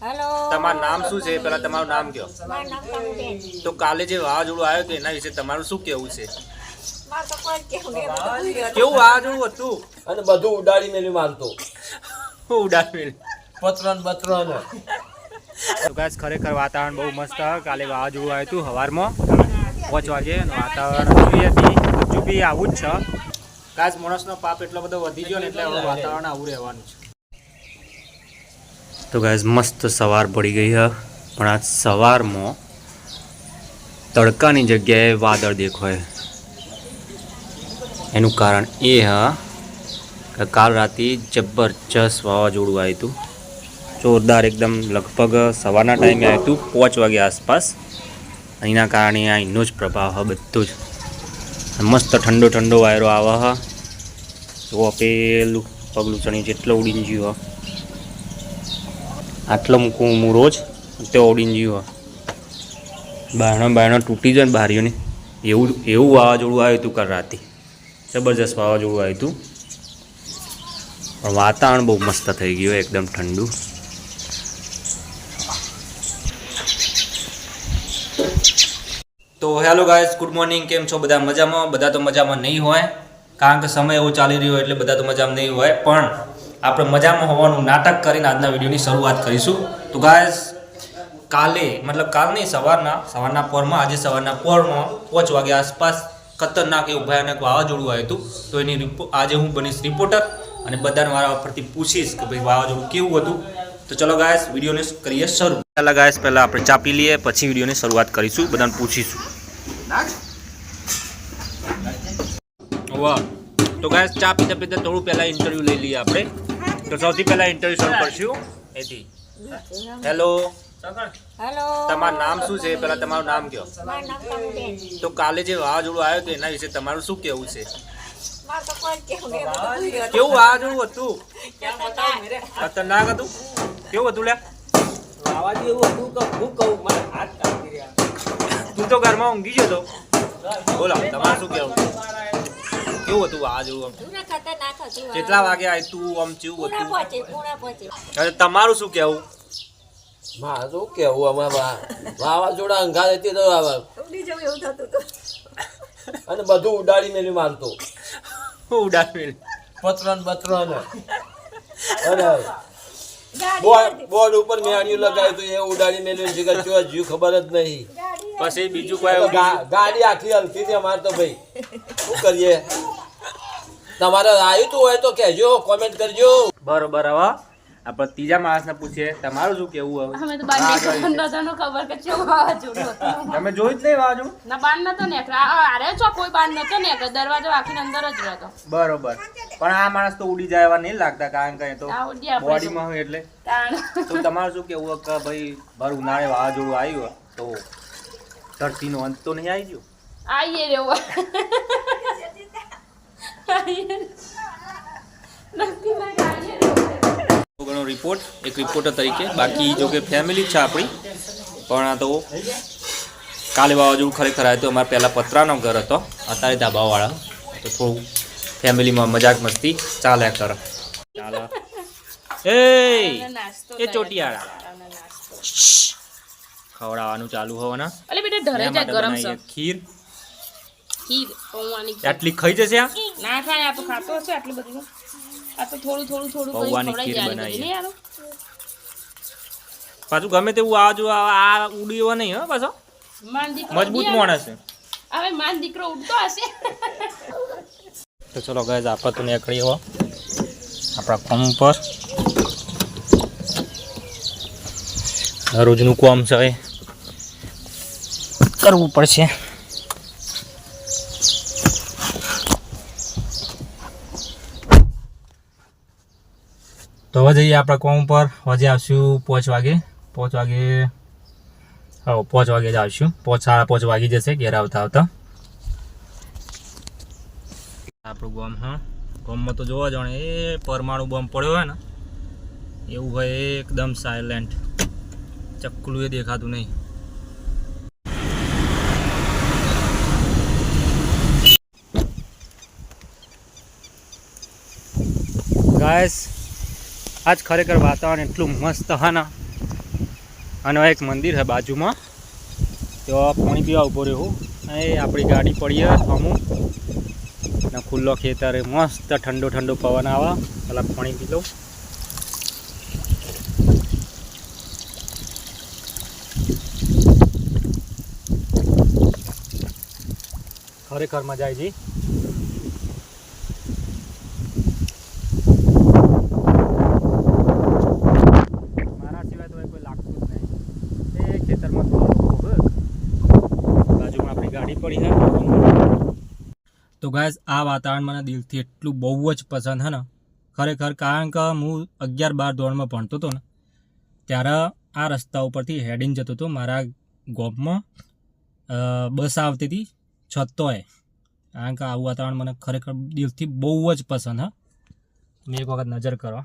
Hello તમારું નામ શું છે? પહેલા તમારું નામ કહો. મારું નામ કનુબેન. તો કાલે જે વાવાઝોડું આવ્યું હતું એના વિશે તમારું શું કહેવું છે? મારે તો કોઈ કહેવું નહીં, બધું ભૂલી ગયો. કેવું વાવાઝોડું હતું? અને બધું ઉડાડી મેલ્યું મારતો ઉડાડેલ. પતરન બતરન. તો ગાઈસ ખરેખર વાતાવરણ બહુ મસ્ત હતું. કાલે વાવાઝોડું આવ્યું હતું સવારમાં 5 વાગે અને વાતાવરણ જોઈ હતી હજુ બી આવું જ છે. ગાઈસ માણસનો પાપ એટલો બધો વધી ગયો ને એટલે હવે વાતાવરણ આવું રહેવાનું છે. તો ગાઈસ મસ્ત સવાર પડી ગઈ છે પણ આજ સવારમાં તડકાની જગ્યાએ વાદળ દેખાય. એનું કારણ એ કે કાલ રાતે જબરજસ્ત વાવાઝોડું આવ્યું હતું. જોરદાર એકદમ લગભગ સવારના ટાઈમે આવ્યું હતું 5 વાગે આસપાસ. એના કારણે આ એનો જ પ્રભાવ હ બધું જ. મસ્ત ઠંડો ઠંડો વાયરો આવે હ. જો પેલું પગલું ચણી જેટલો ઉડીને ગયો હ. આટલો મૂકું હું રોજ તે ઉડીને ગયો હ. બારણા તૂટી જાય ને બારીઓને એવું વાવાઝોડું આવ્યું હતું કાલ રાતે. જબરજસ્ત વાવાઝોડું આવ્યું હતું પણ વાતાવરણ બહુ મસ્ત થઈ ગયું એકદમ ઠંડુ. તો હેલો ગાઈસ, ગુડ મોર્નિંગ. કેમ છો બધા? મજામાં? બધા તો મજામાં નહીં હોય કારણ કે સમય એવો ચાલી રહ્યો એટલે બધા તો મજામાં નહીં હોય, પણ આપણે મજામાં હોવાનું નાટક કરીને આજના વિડીયોની શરૂઆત કરીશું. તો ગાઈસ કાલે મતલબ કાલ નહીં, સવારના પોરમાં આજે સવારના પોરમાં 5 વાગે આસપાસ ખતરનાક એવું ભયાનક વાવાઝોડું આવ્યું હતું. તો એની આજે હું બનીશ રિપોર્ટર અને બધાને મારા પરથી પૂછીશ કે ભાઈ વાવાઝોડું કેવું હતું. તો ચલો ગાઈસ વિડીયોને કરીએ શરૂ. પહેલાં ગાઈસ આપણે ચા પી લઈએ પછી વિડીયોની શરૂઆત કરીશું, બધાને પૂછીશું. વાહ. તો ગાઈસ ચા પીતા પીતા થોડું પહેલાં ઇન્ટરવ્યૂ લઈ લઈએ આપણે. તો સૌથી પહેલાં ઇન્ટરવ્યૂ શરૂ કરશું એથી. હેલો, હેલો તમારું નામ શું છે? પહેલાં તમારું નામ કહો. મારું નામ કનુબેન. તો કાલે જે વાવાઝોડું આવ્યું હતું એના વિશે તમારું શું કહેવું છે? મારે તો કોઈ કહેવું નહીં, બધું ભૂલી ગયો. કેવું વાવાઝોડું હતું? ખતરનાક. ખતરનાક હતું? કેવું હતું લે? આવાજ એવું હતું કે હું કહું મને હાથ કાપી રહ્યા. તું તો ઘરમાં ઊંઘી ગયો તો. બોલો તમારે શું કહેવું? કેવું હતું વાવાઝોડું? પૂરા ખતરનાક હતું. કેટલા વાગે આવ્યું તું? આમ કેવું પૂરા હતું? પહોંચે. અને તમારું શું કહેવું? મારે શું કેવું અમારા વાવાઝોડા અંગાર હતી તો ઉડી જવું એવું થતું હતું. અને બધું ઉડાડી મેલ્યું મારતો ઉડાડેલ. પતરન બતરન. અને ગાડી બોર્ડ ઉપર મેણિયું લગાવ્યું હતું એ ઉડાડી મેલ્યું છે કે જીવ ખબર જ નહીં. પછી બીજું કોઈ ગાડી આખી હલતી હતી અમારે તો ભાઈ શું કરીએ. તમારે આવ્યું તું હોય તો કહેજો, કોમેન્ટ કરજો. બરોબર. હવે આપણે ત્રીજા માણસને પૂછીએ તમારું શું કેવું? હવે અમે તો બાર નતો ખબર કે કેવું વાવાઝોડું હતું. તમે જોયું જ નહીં વાવાઝોડું? ના બાર નતો નેકળ્યો. અરે છો કોઈ બાર નતો નેકળ્યો, દરવાજો આખીને અંદર જ રહેતો. બરોબર. પણ આ માણસ તો ઉડી જાય એવા નહીં લાગતા કારણ કે એ તો આ ઉડી આપણે બોડીમાં હોય એટલે. તાણ. તો તમારું શું કેવું કે ભાઈ ભર ઉનાળે વાવાઝોડું આવ્યું તો ધરતીનો અંત તો નહીં આવી ગયો? આઈએ રેવો. નક્કી ના આઈએ રેવો. ઘણો રિપોર્ટ એક રિપોર્ટર તરીકે, બાકી જો કે ફેમિલી છે આપણી, પણ આ તો કાલે વાવાઝોડું ખરેખર આવ્યું હતું. અમારે પહેલાં પતરાનો ઘર હતો, અત્યારે ધાબાવાળા, તો થોડું ફેમિલીમાં મજાક મસ્તી ચાલ્યા કરે. ચાલો નાસ્તો એ ચોટિયાળા ખવડાવવાનું ચાલુ હોવાના. અલે બેટા ઢરે જાય ગરમ છે. ખીર ખીર પૌવાની. આટલી ખાઈ જશે આ? ના થાય, આ તો ખાતો હશે આટલી બધી. આ તો થોડું કરી પૌવાની ખવડાવી ખીર જાય બનાવીએ. નહીં યાર. પાછું ગમે તેવું આ ઉડી એવો નહીં હો પાછો. માન દીકરો મજબૂત ઉડી માણસ છે. આવે. હવે માન દીકરો ઉડતો હશે. તો ચલો ગાઈઝ આપણે તો નીકળી હો આપણા કામ પર. રોજનું કામ છે એ કરવું પડશે. તો હવે જઈએ આપણા કામ પર. હજી આવશું 5 વાગે. 5 વાગે હા 5 વાગે જ આવશું. 5:30 વાગી જશે ઘેર આવતા. આપણું ગામ. હા, ગામમાં તો જોવા જાણે એ પરમાણુ બોમ્બ પડ્યો હોય ને એવું હોય, એકદમ સાયલેન્ટ. ચકલું એ દેખાતું નહીં. ગાઈસ આજ ખરેખર વાતાવરણ એટલું મસ્ત હા ને અને એક મંદિર છે બાજુમાં, તો પાણી પીવા ઊભો રહ્યો એ આપણી ગાડી પડીએ અમુક અને ખુલ્લો ખેતર મસ્ત ઠંડો ઠંડો પવન આવે. પેલા પાણી પી લો. ખરેખર મજા આવી ગઈ. મારા સિવાય તો કોઈ લાગતું જ નહીં. એ ખેતરમાં બાજુમાં આપણી ગાડી પડી છે. તો ગાઈસ આ વાતાવરણ મને દિલથી એટલું બહુ જ પસંદ છે ને ખરેખર. કારણ કે હું 11-12 ધોરણમાં ભણતો હતો ને ત્યારે આ રસ્તા ઉપરથી હેડીને જતો હતો. મારા ગામમાં બસ આવતી હતી છતોય. કારણ કે આવું વાતાવરણ મને ખરેખર દિલથી બહુ જ પસંદ હા. મેં એક વખત નજર કરો,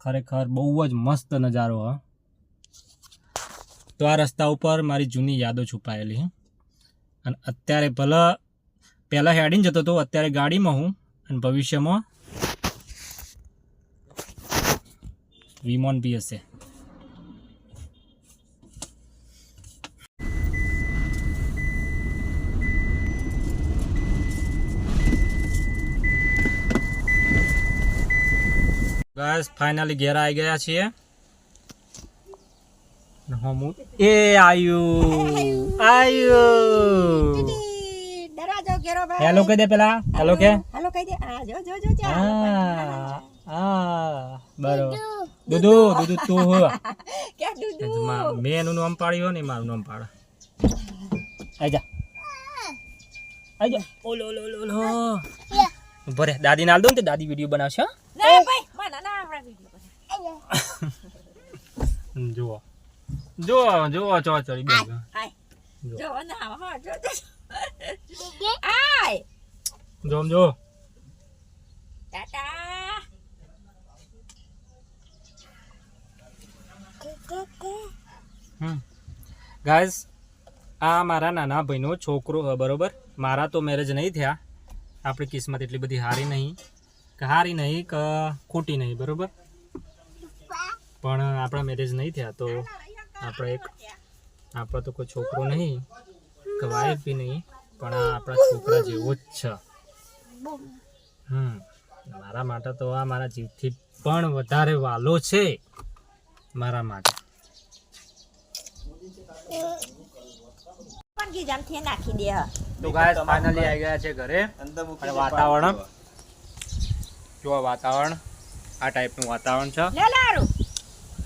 ખરેખર બહુ જ મસ્ત નજારો હા. તો આ રસ્તા ઉપર મારી જૂની યાદો છુપાયેલી છે. અને અત્યારે પહેલાં હેડીને જતો હતો, અત્યારે ગાડીમાં હું અને ભવિષ્યમાં વિમોન બી હશે. ગાઈસ ફાઇનલી ઘેર આવી ગયા છીએ. એ આયુ દરવાજો ઘેરો ભાઈ. હેલો કહી દે પેલા. હેલો કે હાલો કહી દે. આ જો જો જો હા બરોબર. દુદુ તું હો કે દુદુ. મેં એનું નામ પાડ્યું હોય ને મારું નામ પાડે. આજા ઓલો ઓલો ઓલો ભરે દાદી નાલ દો ને, દાદી વિડીયો બનાવશે. ના ભાઈ મને ના આવડે વિડિયો જુઓ જુઓ જુઓ ચોચડી બે આય જો ના હો જો આય જોમ જો ટાટા. ગાઈસ આ મારા નાના ભાઈનો છોકરો બરોબર. મારા તો મેરેજ નહીં થયા. આપણી કિસ્મત એટલી બધી હારી નહીં કે ખોટી નહીં બરોબર. પણ આપણા મેરેજ નહીં થયા તો આપણો તો કોઈ છોકરો નહીં કે વાઈફ બી નહીં, પણ આપણા છોકરા જેવો જ છે. મારા માટે તો આ મારા જીવથી પણ વધારે વાલો છે મારા માટે. નાખી દે. તો ગાઈસ ફાઇનલી આવી ગયા છે ઘરે. અને વાતાવરણ જો વાતાવરણ આ ટાઈપનું વાતાવરણ છે. લે લારું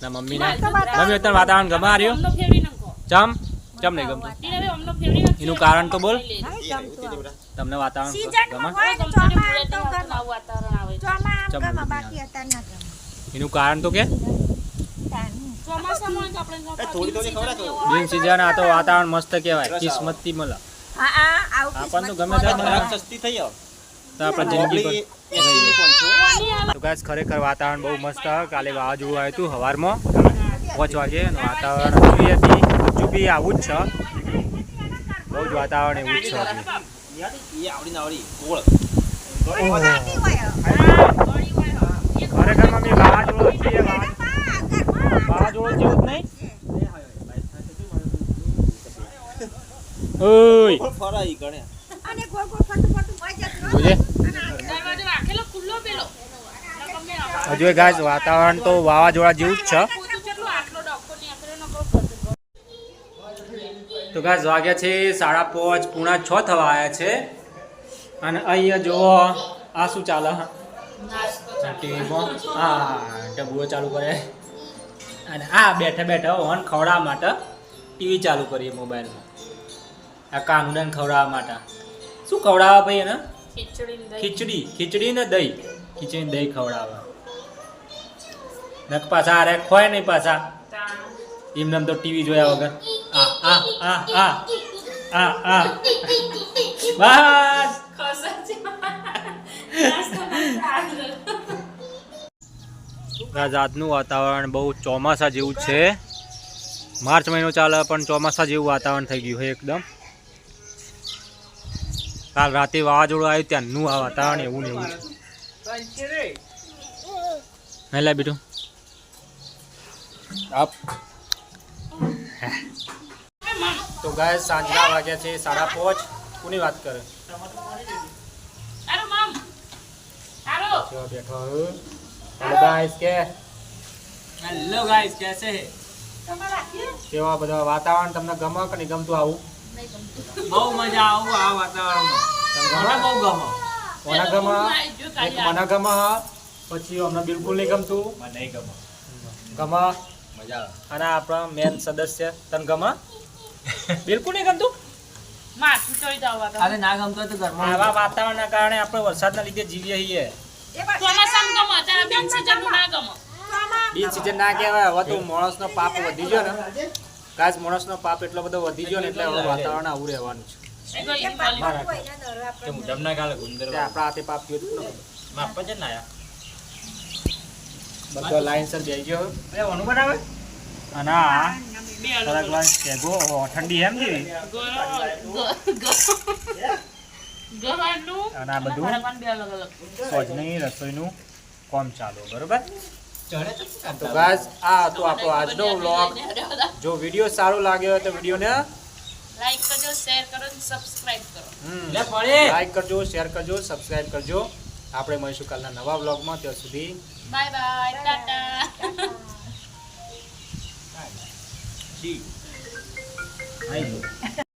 ના મમ્મી અત્યારે વાતાવરણ ગમે આ રહ્યું. ચમ નહીં ગમતું એનું કારણ તો બોલ. તમને વાતાવરણ ગમે એનું કારણ તો કે બિન સીઝન આ તો વાતાવરણ મસ્ત કહેવાય. કિસ્મતથી મળે આપણને તો ગમે ત્યારે સસ્તી થઈ જાવ તો આપણે જિંદગી પર. તો ગાઈસ ખરેખર વાતાવરણ બહુ મસ્ત. કાલે વાવાઝોડું આવ્યું હતું સવારમાં 5 વાગે. વાતાવરણ હજુ બી આવું જ છે. બહુ જ વાતાવરણ એવું જ છે. ખરેખર મમ્મી વાવાઝોડું છે. વાવાઝોડું જેવું જ નહીં. ઓય જોજે હજુ ગાઈસ વાતાવરણ તો વાવાઝોડા જેવું જ છે. તો ગાઈસ વાગ્યા છે 5:30 પૂણા 6 થવા આવ્યા છે. અને અહીંયા જુઓ આ શું ચાલે ટીવીમાં. હા ડબ્બુઓ ચાલુ કરે. અને આ બેઠા બેઠા ઓન ખવડાવવા માટે ટીવી ચાલુ કરીએ મોબાઈલમાં. આ કાનુડાને ખવડાવવા માટે શું ખવડાવવા ભાઈ એને? ખીચડી ને દહીં. ખીચડી દહીં ખવડાવવા. નક પાછા અરે ખોય નહીં પાછા એમને તો ટીવી જોયા વગર. બસ આજનું વાતાવરણ બહુ ચોમાસા જેવું છે. માર્ચ મહિનો ચાલે પણ ચોમાસા જેવું વાતાવરણ થઈ ગયું છે એકદમ. કાલ રાતે વાવાઝોડું આવ્યું ત્યાંનું આ વાતાવરણ એવું ને એવું છે. લે બીટું આપ તો ગાય સાંજના વાગ્યા છે 5:30. કોની વાત કરે? અરે મમ હાલો જો બેઠો હું. હેલો ગાઈસ કે હેલો ગાઈસ કેસે હે? કેવા બધા વાતાવરણ તમને ગમે કે નહીં ગમતું આવું? બહુ મજા આવું આ વાતાવરણમાં. મને બહુ ગમે. કોના ગમે? એક મને ગમે પછી અમને બિલકુલ નહીં ગમતું. મને નહીં ગમે. ગમે મજા આવે. અને આપણા મેન સદસ્ય તને ગમે? બિલકુલ નહીં ગમતું. માથું ચોઈ જવા દો અરે ના ગમતો હોય તો ઘરમાં આવા વાતાવરણના કારણે આપણે વરસાદના લીધે જીવીએ છીએ. ચોમાસામાં ગમે અત્યારે બિન સીઝનનું ના ગમે બીજ સિઝન ના કહેવાય. હવે તો માણસનો પાપ વધી ગયો ને ગાઈસ, માણસનો પાપ એટલો બધો વધી ગયો ને એટલે હવે વાતાવરણ આવું રહેવાનું છે. કે મુઢમના ગાલે ગુંદર તે આપણા હાથે પાપ થયો તો ન ખબર. માપા છે ને આયા. બધો લાઈનસર બેસી ગયો. એ ઓનું બનાવે અને આ થોડાક ગ્લાસ કેગો ઠંડી એમ જેવી ગવાનું અને આ બધું ફરકવાનું બે અલગ અલગ સોજની રસોઈનું કામ ચાલુ. બરોબર? તો ગાઈસ આ હતો આપણો આજનો વ્લોગ. જો વિડીયો સારો લાગ્યો હોય તો વિડીયોને લાઈક કરજો શેર કરો અને સબસ્ક્રાઇબ કરો લે પડે. લાઈક કરજો, શેર કરજો, સબસ્ક્રાઇબ કરજો. આપણે મળીશું કાલના નવા વ્લોગમાં. ત્યાં સુધી બાય બાય ટાટા જી. આઈ